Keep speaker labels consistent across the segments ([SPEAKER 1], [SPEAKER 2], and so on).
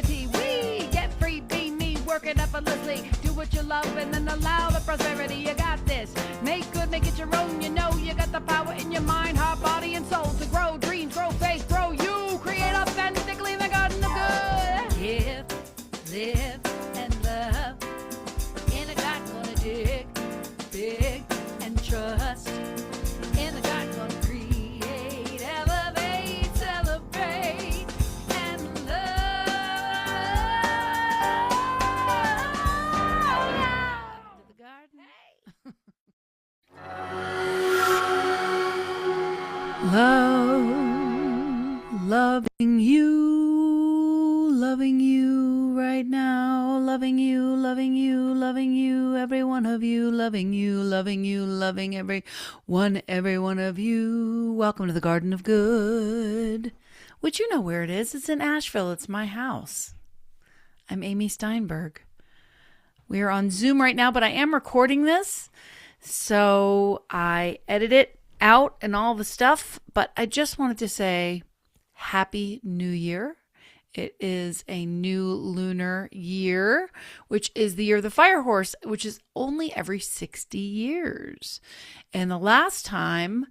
[SPEAKER 1] divinity. We get free, be me, work it effortlessly. Do what you love and then allow the prosperity. You got this. Make good, make it your own. You know you got the power in your mind, heart, body, and soul to grow dreams, grow faith, grow you. Create authentically in the garden of good. Live, and love. In a garden gonna dig big and trust. In the garden gonna create, elevate, celebrate, and love. To the garden. Loving you right now, loving you, every one of you, loving every one of you. Welcome to the Garden of Good, which you know where it is. It's in Asheville. It's my house. I'm Amy Steinberg. We are on Zoom right now, but I am recording this, so I edit it out and all the stuff, but I just wanted to say Happy New Year. It is a new lunar year, which is the year of the fire horse, which is only every 60 years. And the last time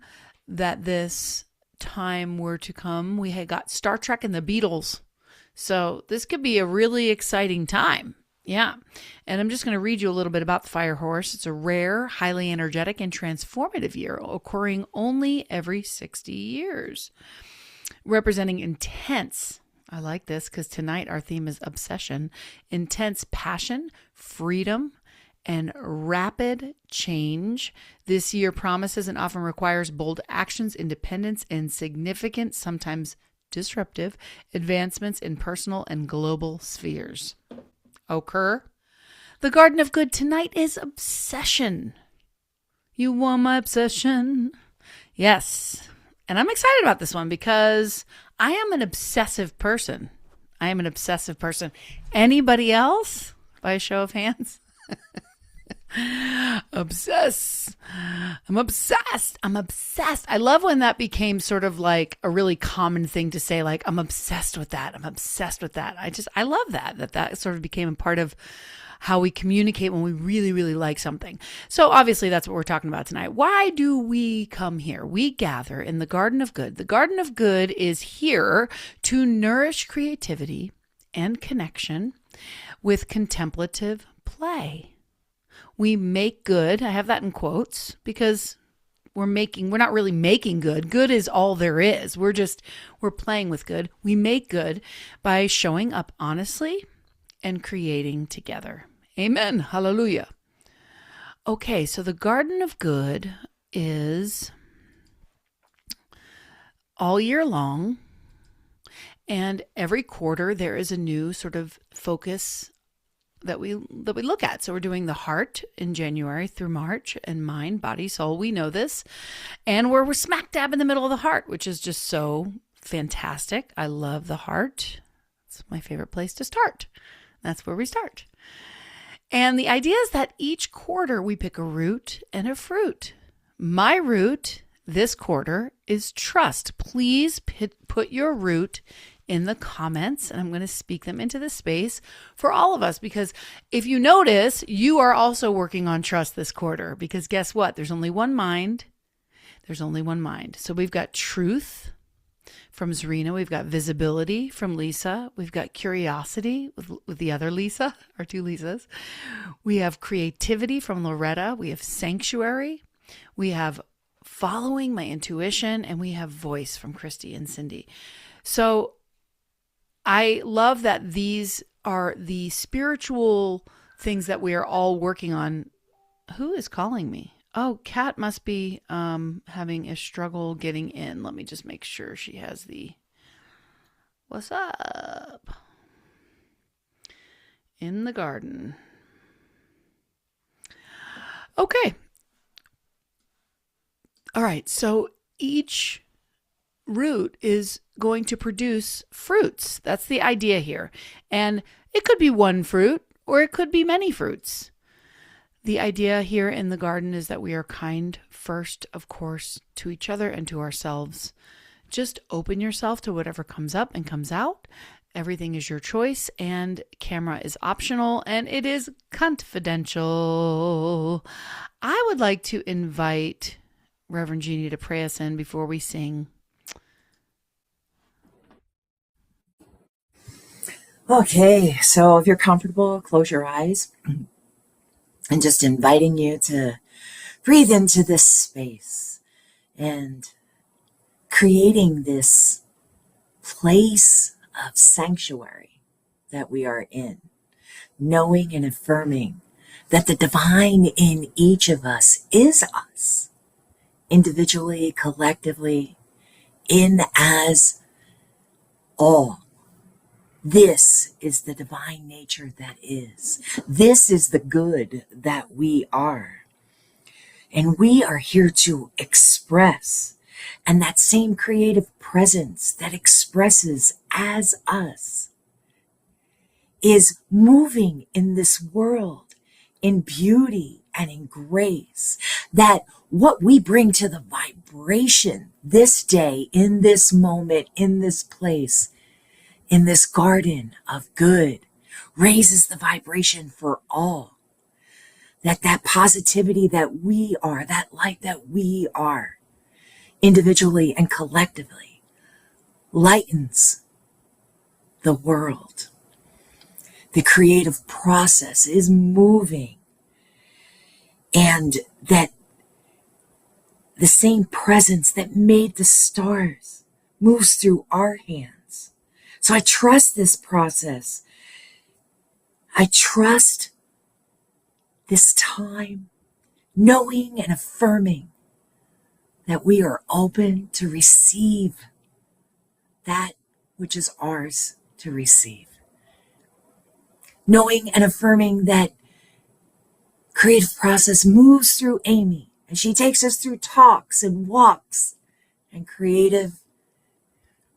[SPEAKER 1] that this time were to come, we had got Star Trek and the Beatles. So this could be a really exciting time. Yeah. And I'm just going to read you a little bit about the fire horse. It's a rare, highly energetic, and transformative year, occurring only every 60 years, representing intense, I like this because tonight our theme is obsession, intense passion, freedom, and rapid change. This year promises and often requires bold actions, independence, and significant, sometimes disruptive, advancements in personal and global spheres. Occur. The Garden of Good tonight is obsession. You want my obsession? Yes. And I'm excited about this one because I am an obsessive person. Anybody else? By a show of hands? Obsess. I'm obsessed. I love when that became sort of like a really common thing to say, like, I'm obsessed with that. I love that sort of became a part of how we communicate when we really, really like something. So obviously that's what we're talking about tonight. Why do we come here? We gather in the Garden of Good. The Garden of Good is here to nourish creativity and connection with contemplative play. We make good. I have that in quotes because we're not really making good. Good is all there is. We're playing with good. We make good by showing up honestly and creating together. Amen. Hallelujah. Okay, so the Garden of Good is all year long, and every quarter there is a new sort of focus that we look at. So we're doing the heart in January through March, and mind, body, soul. We know this, and we're smack dab in the middle of the heart, which is just so fantastic. I love the heart. It's my favorite place to start. That's where we start. And the idea is that each quarter we pick a root and a fruit. My root this quarter is trust. Please put your root in the comments, and I'm going to speak them into the space for all of us, because if you notice, you are also working on trust this quarter, because guess what? There's only one mind. So we've got truth from Zarina. We've got visibility from Lisa. We've got curiosity with the other Lisa, our two Lisas. We have creativity from Loretta. We have sanctuary. We have following my intuition, and we have voice from Christy and Cindy. So I love that these are the spiritual things that we are all working on. Who is calling me? Oh, Kat must be having a struggle getting in. Let me just make sure she has the... What's up? In the garden. Okay. All right, so each root is going to produce fruits. That's the idea here. And it could be one fruit or it could be many fruits. The idea here in the garden is that we are kind first, of course, to each other and to ourselves. Just open yourself to whatever comes up and comes out. Everything is your choice, and camera is optional, and it is confidential. I would like to invite Reverend Jeannie to pray us in before we sing.
[SPEAKER 2] Okay, so if you're comfortable, close your eyes. And just inviting you to breathe into this space and creating this place of sanctuary that we are in, knowing and affirming that the divine in each of us is us, individually, collectively, in as all. This is the divine nature that is. This is the good that we are. And we are here to express. And that same creative presence that expresses as us is moving in this world in beauty and in grace. That what we bring to the vibration this day, in this moment, in this place, in this garden of good, raises the vibration for all. That positivity that we are, that light that we are, individually and collectively, lightens the world. The creative process is moving, and that the same presence that made the stars moves through our hands. So I trust this process. I trust this time, knowing and affirming that we are open to receive that which is ours to receive. Knowing and affirming that creative process moves through Amy, and she takes us through talks and walks and creative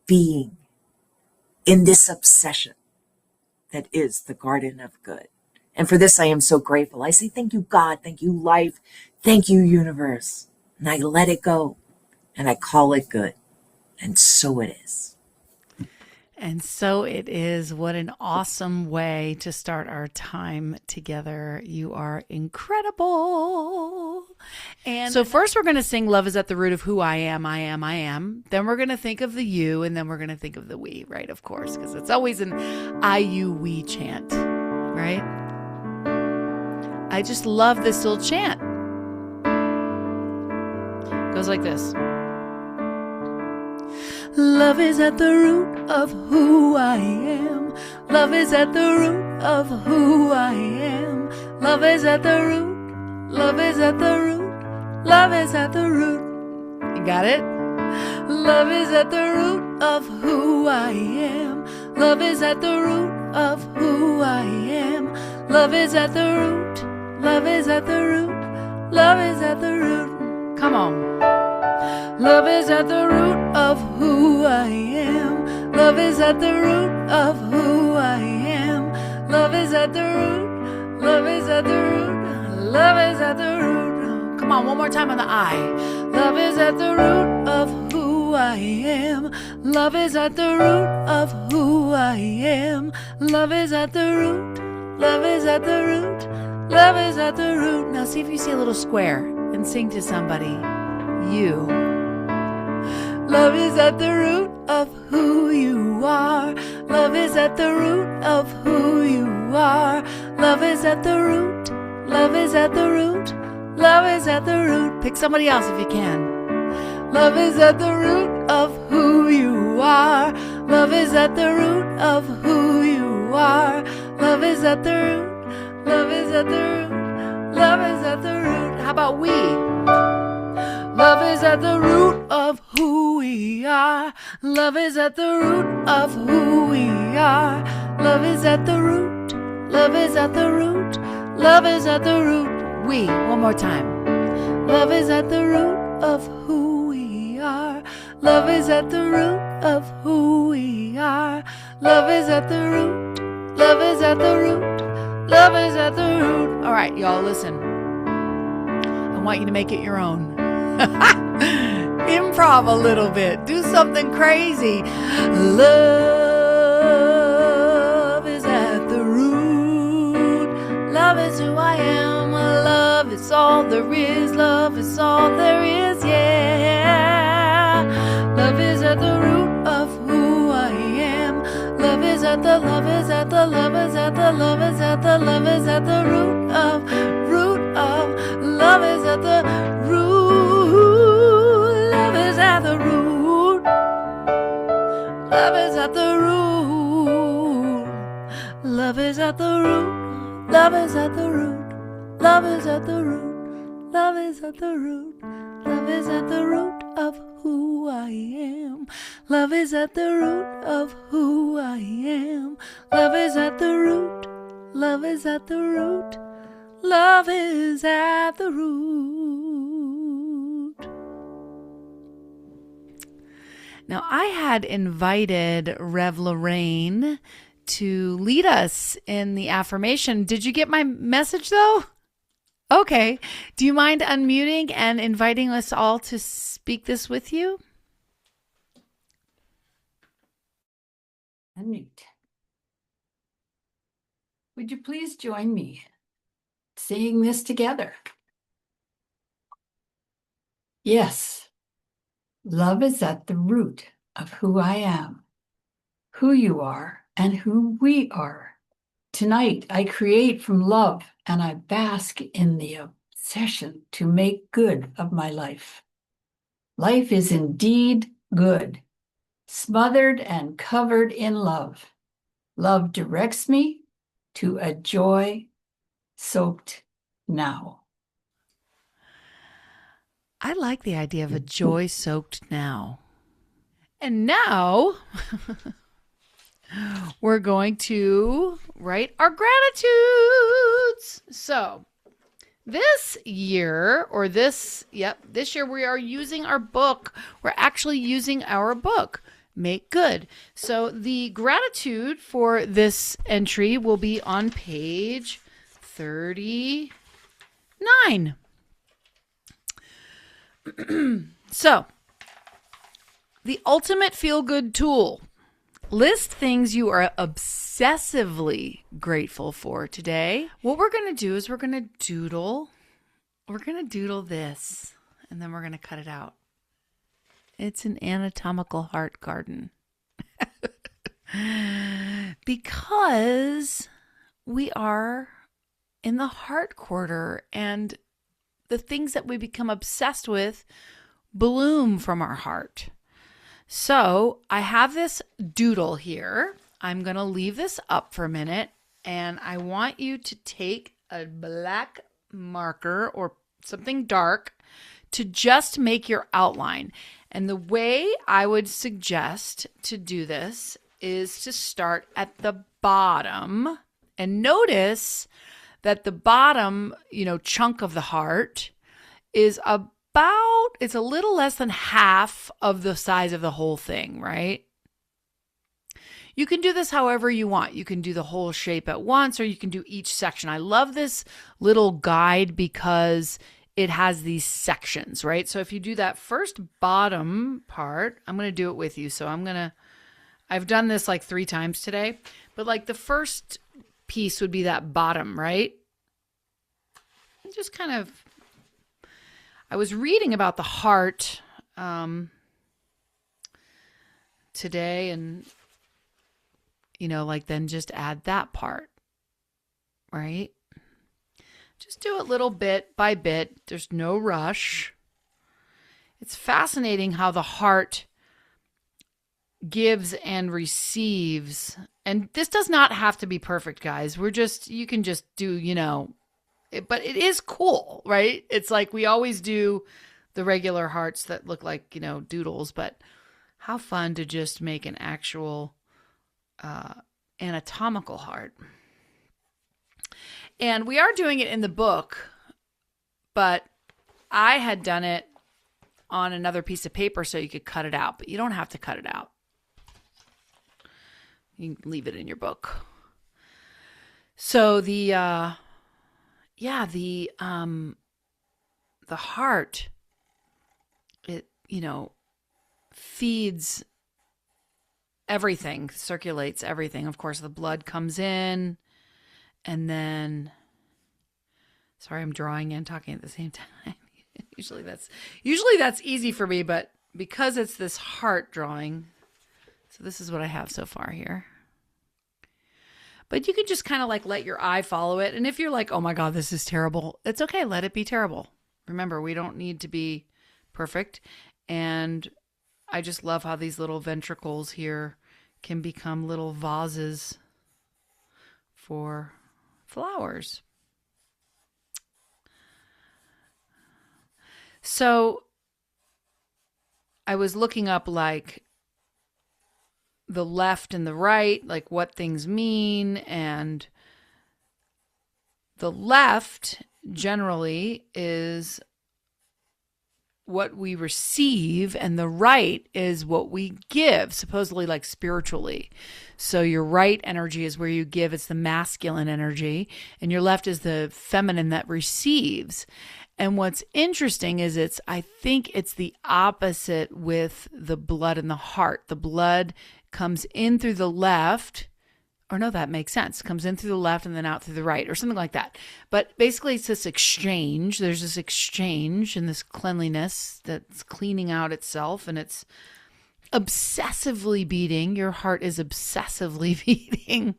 [SPEAKER 2] being in this obsession that is the Garden of Good. And for this, I am so grateful. I say thank you, God. Thank you, life. Thank you, universe. And I let it go, and I call it good. And so it is.
[SPEAKER 1] And so it is. What an awesome way to start our time together. You are incredible. And so first we're going to sing Love is at the Root of Who I Am, I Am, I Am. Then we're going to think of the you, and then we're going to think of the we, right? Of course, because it's always an I, you, we chant, right? I just love this little chant. It goes like this. Love is at the root of who I am. Love is at the root of who I am. Love is at the root. Love is at the root. Love is at the root. You got it? Love is at the root of who I am. Love is at the root of who I am. Love is at the root. Love is at the root. Love is at the root. Come on. Love is at the root of who I am. Love is at the root of who I am. Love is at the root. Love is at the root. Love is at the root. Come on, one more time on the I. Love is at the root of who I am. Love is at the root of who I am. Love is at the root. Love is at the root. Love is at the root. Now see if you see a little square and sing to somebody. You. Love is at the root of who you are. Love is at the root of who you are. Love is at the root. Love is at the root. Love is at the root. Pick somebody else if you can. Love is at the root of who you are. Love is at the root of who you are. Love is at the root. Love is at the root. Love is at the root. How about we? Love is at the root of who we are. Love is at the root of who we are. Love is at the root. Love is at the root. Love is at the root. We, one more time. Love is at the root of who we are. Love is at the root of who we are. Love is at the root. Love is at the root. Love is at the root. All right, y'all, listen. I want you to make it your own. Improv a little bit. Do something crazy. Love is who I am. Love is all there is. Love is all there is, yeah. Love is at the root of who I am. Love is at the, love is at the, love is at the, love is at the, love is at the root of, love is at the root. Love is at the root. Love is at the root. Love is at the root. Love is at the root. Love is at the root. Love is at the root. Love is at the root of who I am. Love is at the root of who I am. Love is at the root. Love is at the root. Love is at the root. Now, I had invited Rev Lorraine to lead us in the affirmation. Did you get my message, though? Okay. Do you mind unmuting and inviting us all to speak this with you?
[SPEAKER 3] Unmute. Would you please join me saying this together? Yes, love is at the root of who I am, who you are, and who we are. Tonight, I create from love and I bask in the obsession to make good of my life. Life is indeed good, smothered and covered in love. Love directs me to a joy soaked now.
[SPEAKER 1] I like the idea of a joy soaked now. And now we're going to write our gratitudes. So this year we are using our book. We're actually using our book, Make Good. So the gratitude for this entry will be on page 39. So, the ultimate feel-good tool. List things you are obsessively grateful for today. What we're going to do is we're going to doodle this, and then we're going to cut it out. It's an anatomical heart garden. Because we are in the heart quarter, and the things that we become obsessed with bloom from our heart. So I have this doodle here. I'm going to leave this up for a minute, and I want you to take a black marker or something dark to just make your outline. And the way I would suggest to do this is to start at the bottom, and notice that the bottom, chunk of the heart is it's a little less than half of the size of the whole thing, right? You can do this however you want. You can do the whole shape at once, or you can do each section. I love this little guide because it has these sections, right? So if you do that first bottom part, I'm going to do it with you. So I've done this like 3 times today, but like the first piece would be that bottom, right? Just kind of, I was reading about the heart today, and then just add that part, right? Just do it little bit by bit. There's no rush. It's fascinating how the heart gives and receives. And this does not have to be perfect, guys. You can just do, but it is cool, right? It's like we always do the regular hearts that look like, doodles, but how fun to just make an actual anatomical heart. And we are doing it in the book, but I had done it on another piece of paper so you could cut it out, but you don't have to cut it out. You can leave it in your book. So the heart, it, feeds everything, circulates everything. Of course, the blood comes in, and then Sorry, I'm drawing and talking at the same time. Usually that's easy for me, but because it's this heart drawing, so this is what I have so far here. But you can just kind of like let your eye follow it. And if you're like, oh my God, this is terrible, it's okay. Let it be terrible. Remember, we don't need to be perfect. And I just love how these little ventricles here can become little vases for flowers. So I was looking up like the left and the right, like what things mean. And the left generally is what we receive, and the right is what we give, supposedly like spiritually. So your right energy is where you give, it's the masculine energy, and your left is the feminine that receives. And what's interesting is I think it's the opposite with the blood and the heart. The blood comes in through the left, or no, that makes sense. Comes in through the left and then out through the right, or something like that. But basically, it's this exchange. There's this exchange and this cleanliness that's cleaning out itself, and it's obsessively beating. Your heart is obsessively beating.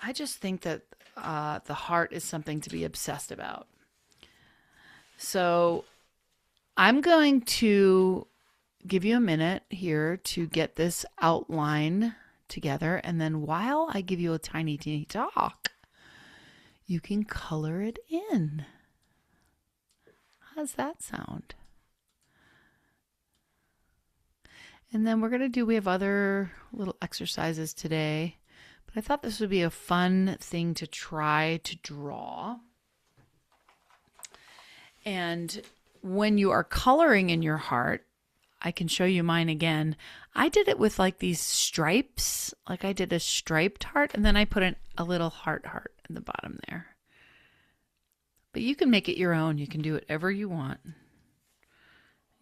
[SPEAKER 1] I just think that the heart is something to be obsessed about. So I'm going to give you a minute here to get this outline together. And then while I give you a tiny, teeny talk, you can color it in. How does that sound? And then we have other little exercises today, but I thought this would be a fun thing to try to draw. And when you are coloring in your heart, I can show you mine again. I did it with like these stripes. Like I did a striped heart, and then I put a little heart in the bottom there. But you can make it your own. You can do whatever you want.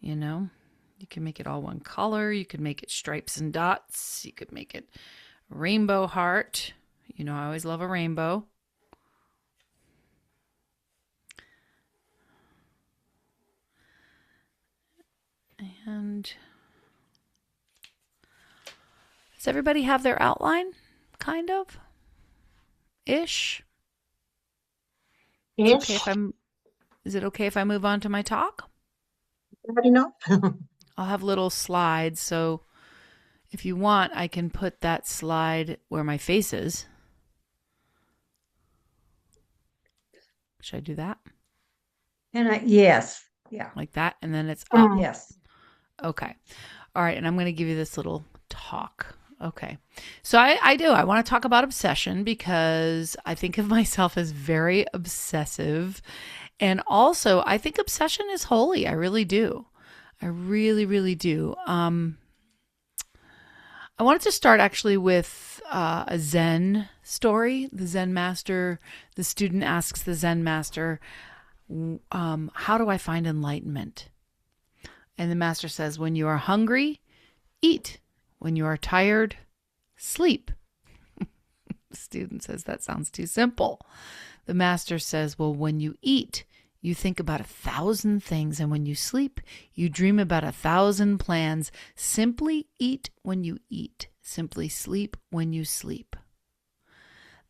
[SPEAKER 1] You know, you can make it all one color. You could make it stripes and dots. You could make it a rainbow heart. You know, I always love a rainbow. And does everybody have their outline? Kind of? Ish?
[SPEAKER 4] Ish.
[SPEAKER 1] Is it okay if I move on to my talk?
[SPEAKER 4] Everybody know?
[SPEAKER 1] I'll have little slides, so if you want, I can put that slide where my face is. Should I do that?
[SPEAKER 3] Yes. Yeah.
[SPEAKER 1] Like that, and then it's up.
[SPEAKER 3] Yes.
[SPEAKER 1] Okay. All right. And I'm going to give you this little talk. Okay. So I want to talk about obsession because I think of myself as very obsessive. And also, I think obsession is holy. I really do. I really, really do. I wanted to start actually with a Zen story. The Zen master, the student asks the Zen master, how do I find enlightenment? And the master says, when you are hungry, eat. When you are tired, sleep. The student says, that sounds too simple. The master says, well, when you eat, you think about 1,000 things. And when you sleep, you dream about 1,000 plans. Simply eat when you eat. Simply sleep when you sleep.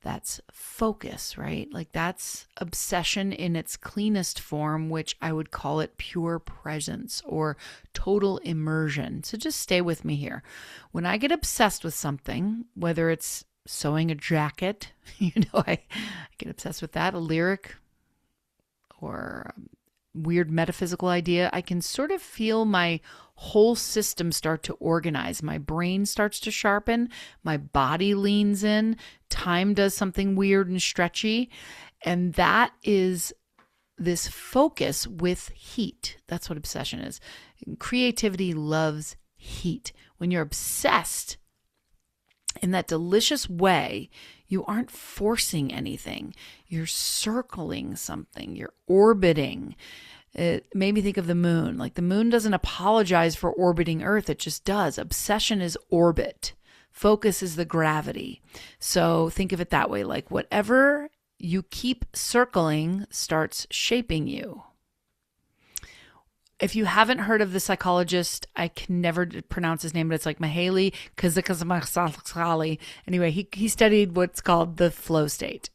[SPEAKER 1] That's focus, right? Like that's obsession in its cleanest form, which I would call it pure presence or total immersion. So just stay with me here. When I get obsessed with something, whether it's sewing a jacket, I get obsessed with that, a lyric or a weird metaphysical idea, I can sort of feel my whole system start to organize. My brain starts to sharpen. My body leans in. Time does something weird and stretchy. And that is this focus with heat. That's what obsession is. Creativity loves heat. When you're obsessed in that delicious way, you aren't forcing anything. You're circling something. You're orbiting. It made me think of the moon. Like the moon doesn't apologize for orbiting Earth. It just does. Obsession is orbit. Focus is the gravity. So think of it that way, like whatever you keep circling starts shaping you. If you haven't heard of the psychologist, I can never pronounce his name, but it's like Mihaly Csikszentmihalyi. Anyway, he studied what's called the flow state,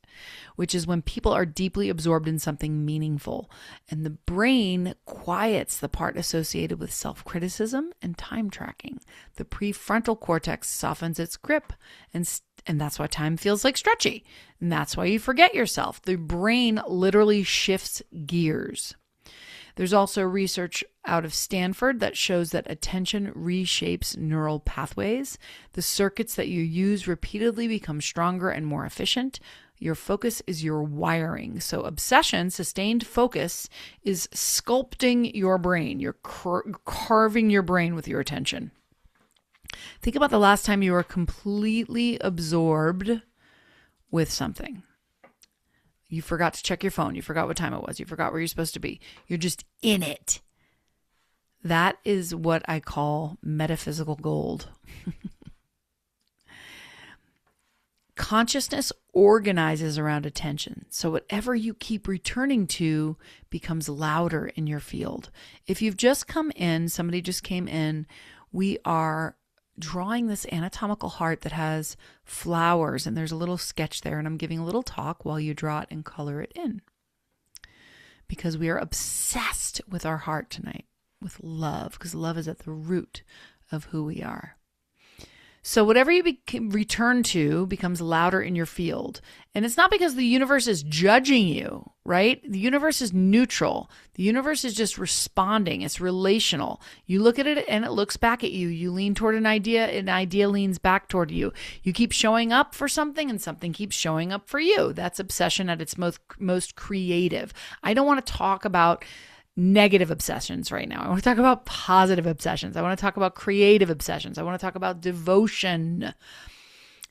[SPEAKER 1] which is when people are deeply absorbed in something meaningful, and the brain quiets the part associated with self-criticism and time tracking. The prefrontal cortex softens its grip, and that's why time feels like stretchy, and that's why you forget yourself. The brain literally shifts gears. There's also research out of Stanford that shows that attention reshapes neural pathways. The circuits that you use repeatedly become stronger and more efficient. Your focus is your wiring. So obsession, sustained focus, is sculpting your brain. You're carving your brain with your attention. Think about the last time you were completely absorbed with something. You forgot to check your phone. You forgot what time it was. You forgot where you're supposed to be. You're just in it. That is what I call metaphysical gold. Consciousness organizes around attention. So whatever you keep returning to becomes louder in your field. If you've just come in, somebody just came in, we are drawing this anatomical heart that has flowers, and there's a little sketch there, and I'm giving a little talk while you draw it and color it in. Because we are obsessed with our heart tonight, with love, because love is at the root of who we are. So whatever you return to becomes louder in your field. And it's not because the universe is judging you, right? The universe is neutral. The universe is just responding. It's relational. You look at it and it looks back at you. You lean toward an idea leans back toward you. You keep showing up for something and something keeps showing up for you. That's obsession at its most creative. I don't want to talk about negative obsessions right now. I want to talk about positive obsessions. I want to talk about creative obsessions. I want to talk about devotion.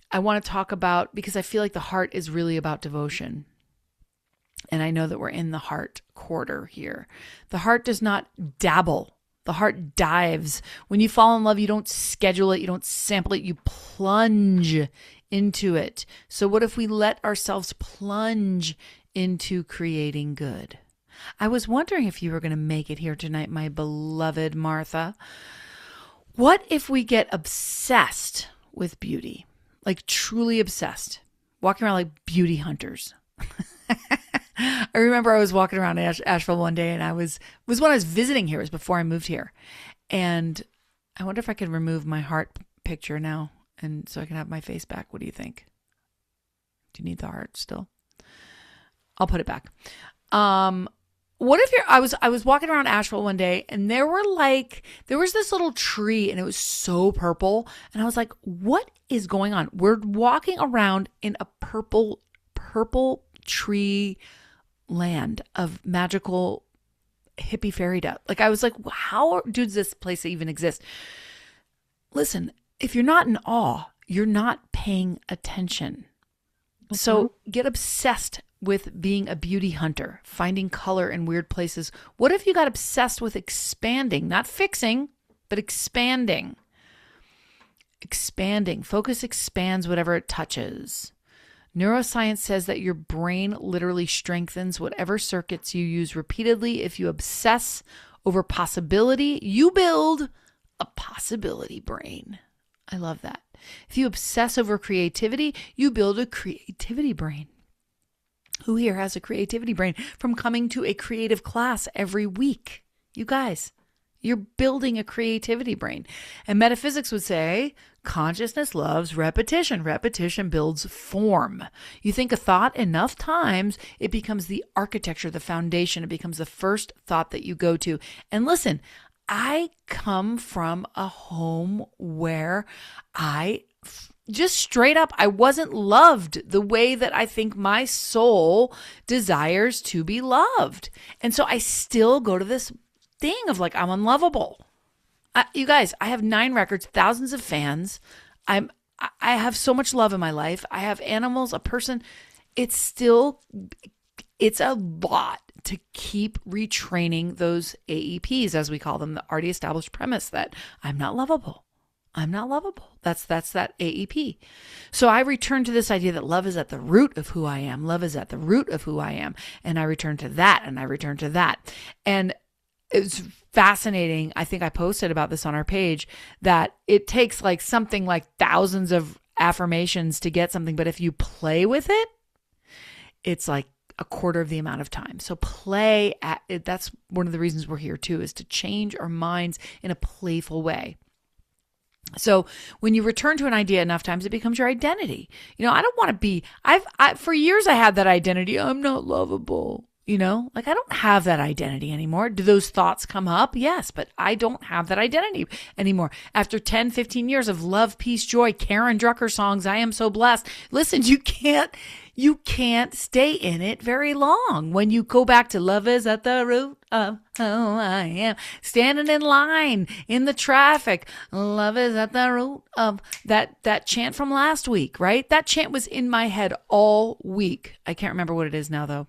[SPEAKER 1] I want to talk about, because I feel like the heart is really about devotion. And I know that we're in the heart quarter here. The heart does not dabble. The heart dives. When you fall in love, you don't schedule it. You don't sample it. You plunge into it. So what if we let ourselves plunge into creating good? I was wondering if you were going to make it here tonight, my beloved Martha. What if we get obsessed with beauty? Like truly obsessed. Walking around like beauty hunters. I remember I was walking around Asheville one day, and it was when I was visiting here. It was before I moved here. And I wonder if I could remove my heart picture now, and so I can have my face back. What do you think? Do you need the heart still? I'll put it back. What if I was walking around Asheville one day, and there was this little tree, and it was so purple, and I was like, what is going on? We're walking around in a purple tree land of magical hippie fairy dust. Like, I was like, how does this place even exist? Listen, if you're not in awe, you're not paying attention. So get obsessed with being a beauty hunter, finding color in weird places. What if you got obsessed with expanding, not fixing, but expanding? Expanding. Focus expands whatever it touches. Neuroscience says that your brain literally strengthens whatever circuits you use repeatedly. If you obsess over possibility, you build a possibility brain. I love that. If you obsess over creativity, you build a creativity brain. Who here has a creativity brain from coming to a creative class every week? You guys, you're building a creativity brain. And metaphysics would say consciousness loves repetition. Repetition builds form. You think a thought enough times, it becomes the architecture, the foundation. It becomes the first thought that you go to. And listen, I come from a home where just straight up, I wasn't loved the way that I think my soul desires to be loved. And so I still go to this thing of like, I'm unlovable. You guys, I have 9 records, thousands of fans. I have so much love in my life. I have animals, a person. It's a lot to keep retraining those AEPs, as we call them, the already established premise that I'm not lovable. I'm not lovable. That's that AEP. So I return to this idea that love is at the root of who I am. Love is at the root of who I am. And I return to that, and I return to that. And it's fascinating. I think I posted about this on our page, that it takes like something like thousands of affirmations to get something. But if you play with it, it's like a quarter of the amount of time. So play at it. That's one of the reasons we're here too, is to change our minds in a playful way. So when you return to an idea enough times, it becomes your identity. I don't want to be, for years I had that identity. I'm not lovable. Like I don't have that identity anymore. Do those thoughts come up? Yes, but I don't have that identity anymore. After 10, 15 years of love, peace, joy, Karen Drucker songs, I am so blessed. Listen, you can't stay in it very long. When you go back to love is at the root of who I am, standing in line in the traffic, love is at the root of that chant from last week, right? That chant was in my head all week. I can't remember what it is now though.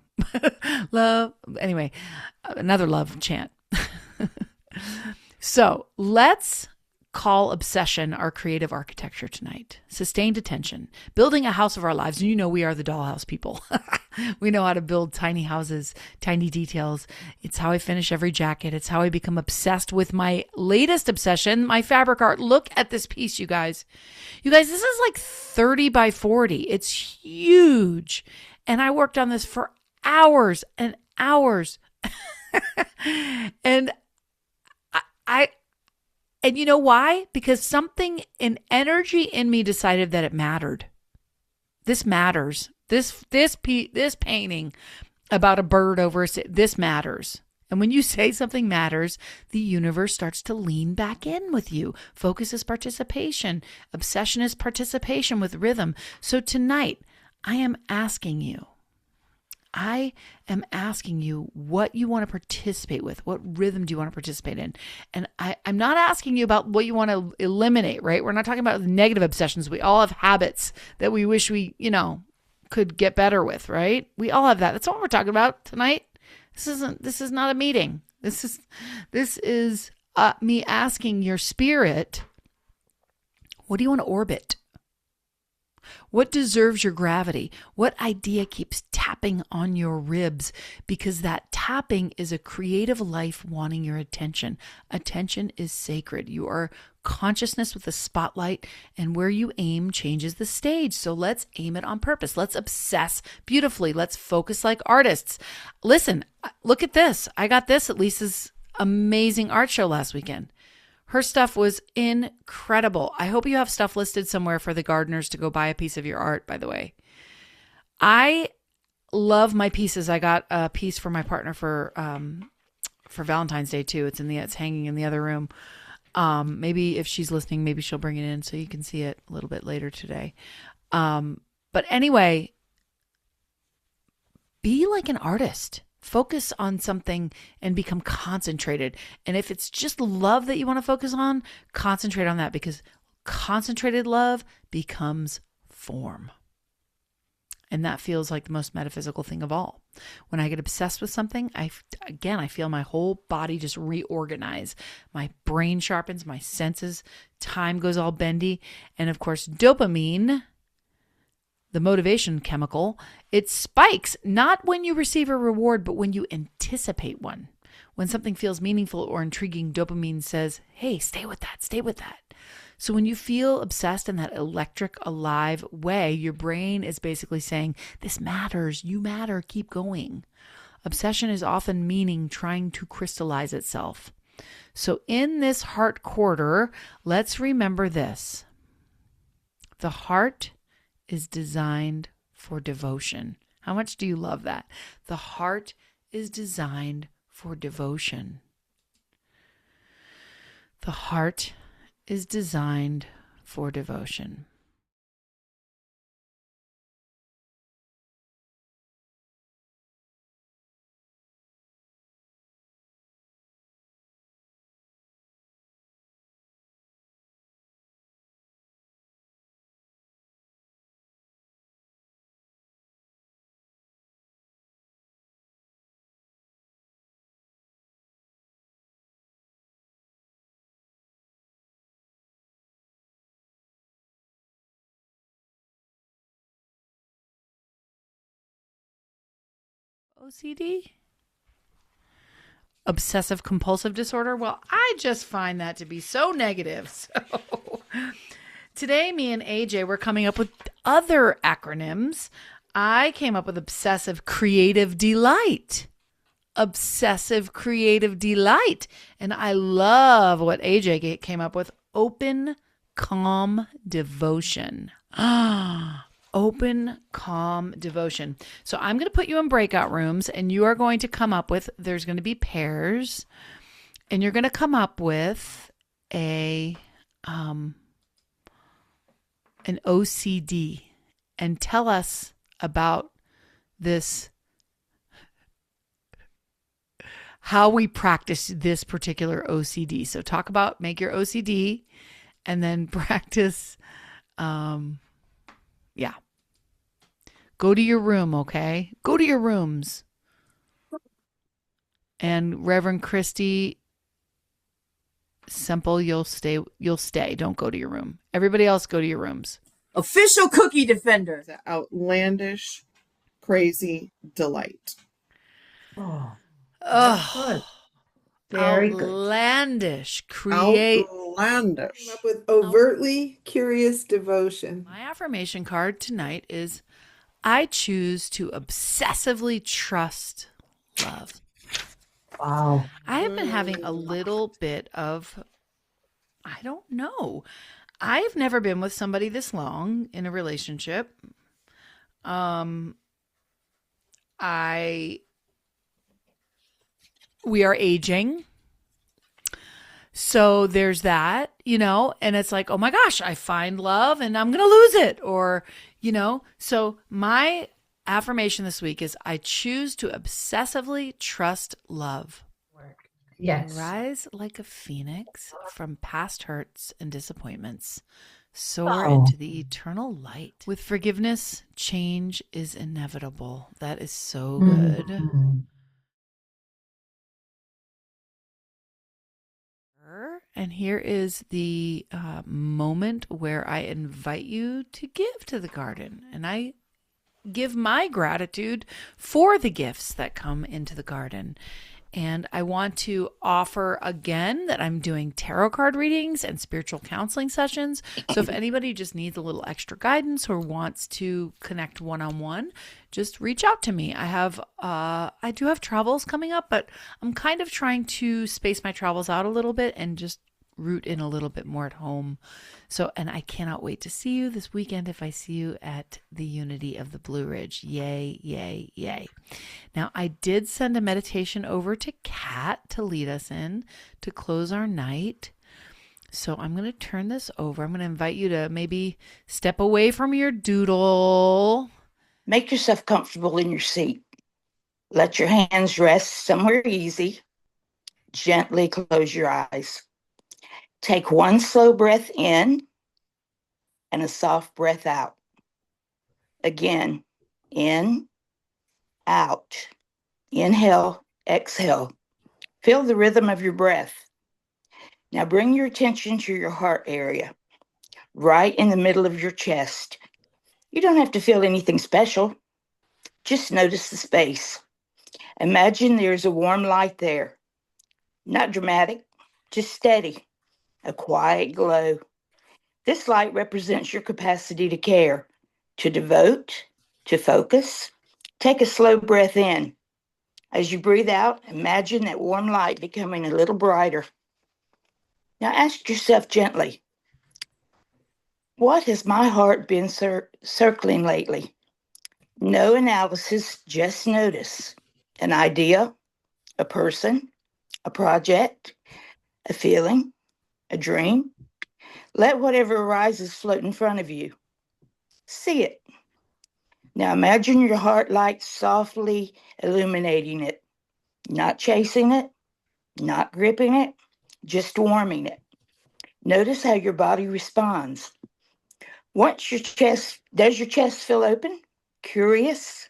[SPEAKER 1] Love. Anyway, another love chant. So let's call obsession our creative architecture tonight. Sustained attention, building a house of our lives. And we are the dollhouse people. We know how to build tiny houses, tiny details. It's how I finish every jacket. It's how I become obsessed with my latest obsession, my fabric art. Look at this piece, you guys. This is like 30 by 40. It's huge. And I worked on this for hours and hours. And and you know why? Because something, an energy in me decided that it mattered. This matters. This painting about a bird over this matters. And when you say something matters, the universe starts to lean back in with you. Focus is participation. Obsession is participation with rhythm. So tonight, I am asking you what you want to participate with. What rhythm do you want to participate in? And I'm not asking you about what you want to eliminate, right? We're not talking about negative obsessions. We all have habits that we wish we, could get better with, right? We all have that. That's what we're talking about tonight. This is not a meeting. This is me asking your spirit, what do you want to orbit? What deserves your gravity? What idea keeps tapping on your ribs? Because that tapping is a creative life wanting your attention. Attention is sacred. You are consciousness with a spotlight, and where you aim changes the stage. So let's aim it on purpose. Let's obsess beautifully. Let's focus like artists. Listen, look at this. I got this at Lisa's amazing art show last weekend. Her stuff was incredible. I hope you have stuff listed somewhere for the gardeners to go buy a piece of your art, by the way. I love my pieces. I got a piece for my partner for Valentine's Day too. It's hanging in the other room. Maybe if she's listening, maybe she'll bring it in so you can see it a little bit later today. But anyway, be like an artist. Focus on something and become concentrated. And if it's just love that you want to focus on, concentrate on that, because concentrated love becomes form. And that feels like the most metaphysical thing of all. When I get obsessed with something, I feel my whole body just reorganize. My brain sharpens, my senses, time goes all bendy. And of course, dopamine, the motivation chemical, it spikes not when you receive a reward, but when you anticipate one. When something feels meaningful or intriguing, dopamine says, hey, stay with that, stay with that. So when you feel obsessed in that electric, alive way, your brain is basically saying, this matters, you matter, keep going. Obsession is often meaning trying to crystallize itself. So in this heart quarter, let's remember this. The heart is designed for devotion. How much do you love that? The heart is designed for devotion. The heart is designed for devotion. OCD? Obsessive compulsive disorder? Well, I just find that to be so negative. So today, me and AJ were coming up with other acronyms. I came up with Obsessive Creative Delight. Obsessive Creative Delight. And I love what AJ came up with. Open, calm devotion. Open, calm devotion. So I'm going to put you in breakout rooms and you are going to come up with, there's going to be pairs, and you're going to come up with an OCD and tell us about this, how we practice this particular OCD. So talk about, make your OCD and then practice. Yeah. Go to your room, okay? Go to your rooms. And Reverend Christy, simple, you'll stay. Don't go to your room. Everybody else go to your rooms.
[SPEAKER 2] Official cookie defender.
[SPEAKER 4] The outlandish, crazy delight.
[SPEAKER 3] Oh,
[SPEAKER 1] Oh,
[SPEAKER 3] very good.
[SPEAKER 1] outlandish,
[SPEAKER 4] Outlandish.
[SPEAKER 5] Came up with overtly curious devotion.
[SPEAKER 1] My affirmation card tonight is I choose to obsessively trust love.
[SPEAKER 3] Wow.
[SPEAKER 1] I have been having a little bit of, I don't know. I've never been with somebody this long in a relationship. We are aging. So there's that, and it's like, oh my gosh, I find love and I'm going to lose it. Or, so my affirmation this week is I choose to obsessively trust love.
[SPEAKER 3] Yes.
[SPEAKER 1] Rise like a phoenix from past hurts and disappointments. Soar into the eternal light. With forgiveness, change is inevitable. That is so good.
[SPEAKER 3] Mm-hmm.
[SPEAKER 1] And here is the moment where I invite you to give to the garden. And I give my gratitude for the gifts that come into the garden. And I want to offer again that I'm doing tarot card readings and spiritual counseling sessions. So if anybody just needs a little extra guidance or wants to connect one-on-one, just reach out to me. I do have travels coming up, but I'm kind of trying to space my travels out a little bit and just root in a little bit more at home. So, and I cannot wait to see you this weekend if I see you at the Unity of the Blue Ridge. Yay, yay, yay. Now, I did send a meditation over to Kat to lead us in to close our night. So I'm going to turn this over. I'm going to invite you to maybe step away from your doodle.
[SPEAKER 6] Make yourself comfortable in your seat. Let your hands rest somewhere easy. Gently close your eyes. Take one slow breath in and a soft breath out. Again, in, out. Inhale, exhale. Feel the rhythm of your breath. Now bring your attention to your heart area, right in the middle of your chest. You don't have to feel anything special. Just notice the space. Imagine there's a warm light there. Not dramatic, just steady. A quiet glow. This light represents your capacity to care, to devote, to focus. Take a slow breath in. As you breathe out, imagine that warm light becoming a little brighter. Now ask yourself gently, what has my heart been circling lately? No analysis, just notice. An idea, a person, a project, a feeling, a dream. Let whatever arises float in front of you. See it. Now imagine your heart light softly illuminating it, not chasing it, not gripping it, just warming it. Notice how your body responds. Does your chest feel open, curious,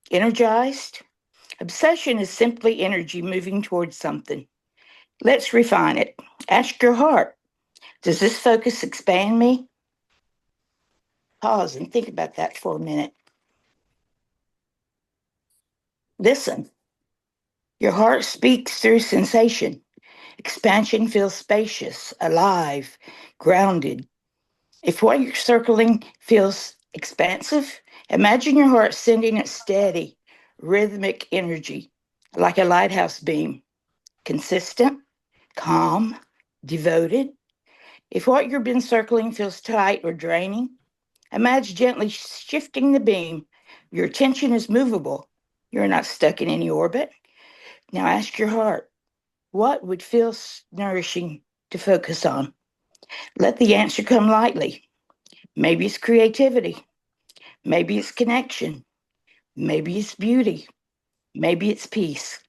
[SPEAKER 6] energized? Obsession is simply energy moving towards something. Let's refine it. Ask your heart, does this focus expand me? Pause and think about that for a minute. Listen. Your heart speaks through sensation. Expansion feels spacious, alive, grounded. If what you're circling feels expansive, imagine your heart sending it steady, rhythmic energy, like a lighthouse beam, consistent, calm, devoted. If what you've been circling feels tight or draining, imagine gently shifting the beam. Your attention is movable. You're not stuck in any orbit. Now ask your heart, what would feel nourishing to focus on? Let the answer come lightly. Maybe it's creativity. Maybe it's connection. Maybe it's beauty. Maybe it's peace.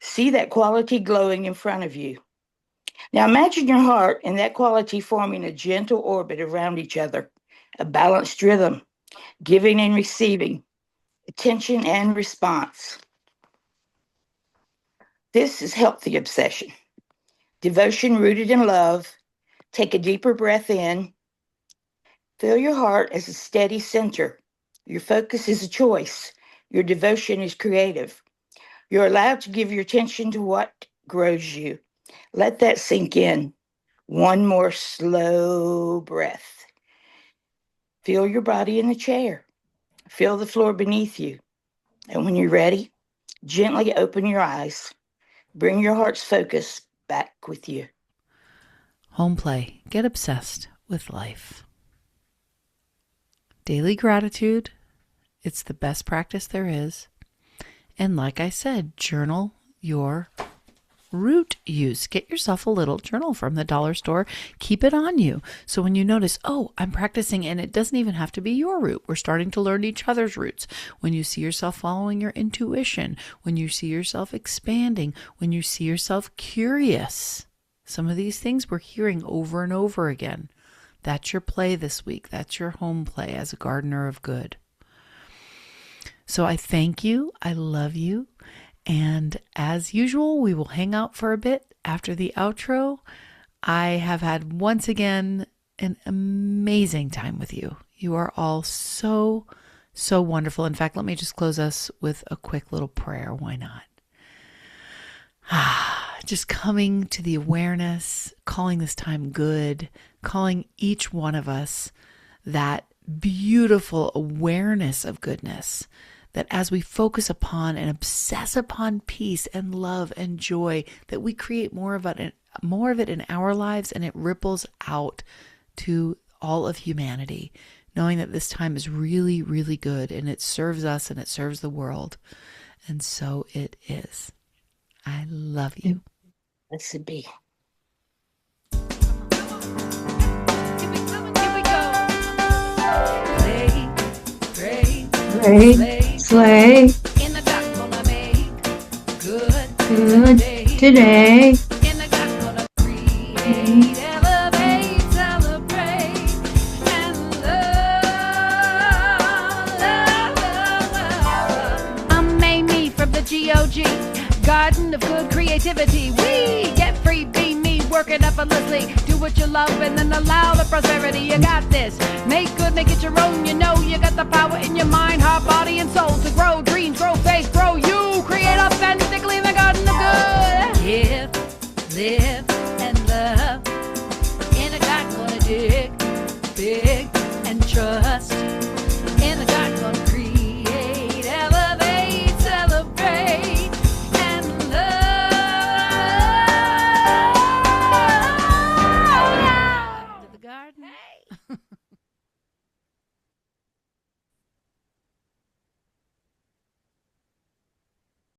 [SPEAKER 6] See that quality glowing in front of you. Now imagine your heart and that quality forming a gentle orbit around each other, a balanced rhythm, giving and receiving, attention and response. This is healthy obsession. Devotion rooted in love. Take a deeper breath in. Feel your heart as a steady center. Your focus is a choice. Your devotion is creative. You're allowed to give your attention to what grows you. Let that sink in. One more slow breath. Feel your body in the chair. Feel the floor beneath you. And when you're ready, gently open your eyes. Bring your heart's focus back with you.
[SPEAKER 1] Home play. Get obsessed with life. Daily gratitude. It's the best practice there is. And like I said, journal your root use. Get yourself a little journal from the dollar store. Keep it on you. So when you notice, oh, I'm practicing, and it doesn't even have to be your root. We're starting to learn each other's roots. When you see yourself following your intuition, when you see yourself expanding, when you see yourself curious. Some of these things we're hearing over and over again. That's your play this week. That's your home play as a gardener of good. So I thank you. I love you. And as usual, we will hang out for a bit after the outro. I have had once again an amazing time with you. You are all so, so wonderful. In fact, let me just close us with a quick little prayer. Why not? Just coming to the awareness, calling this time good, calling each one of us that beautiful awareness of goodness, that as we focus upon and obsess upon peace and love and joy, that we create more of it in our lives, and it ripples out to all of humanity, knowing that this time is really, really good, and it serves us and it serves the world. And so it is. I love you.
[SPEAKER 6] Blessed be.
[SPEAKER 1] Here we go. Play, pray,
[SPEAKER 3] Slay
[SPEAKER 1] in the dark gonna make good
[SPEAKER 3] today.
[SPEAKER 1] In the dark gonna create, elevate, celebrate, and love. I'm Amy from the GOG, Garden of Good Creativity. We get free, be me, work it effortlessly. Do what you love and then allow the prosperity. You got this. Make good, make it your own. You know you got the power in your mind, heart, body, and soul.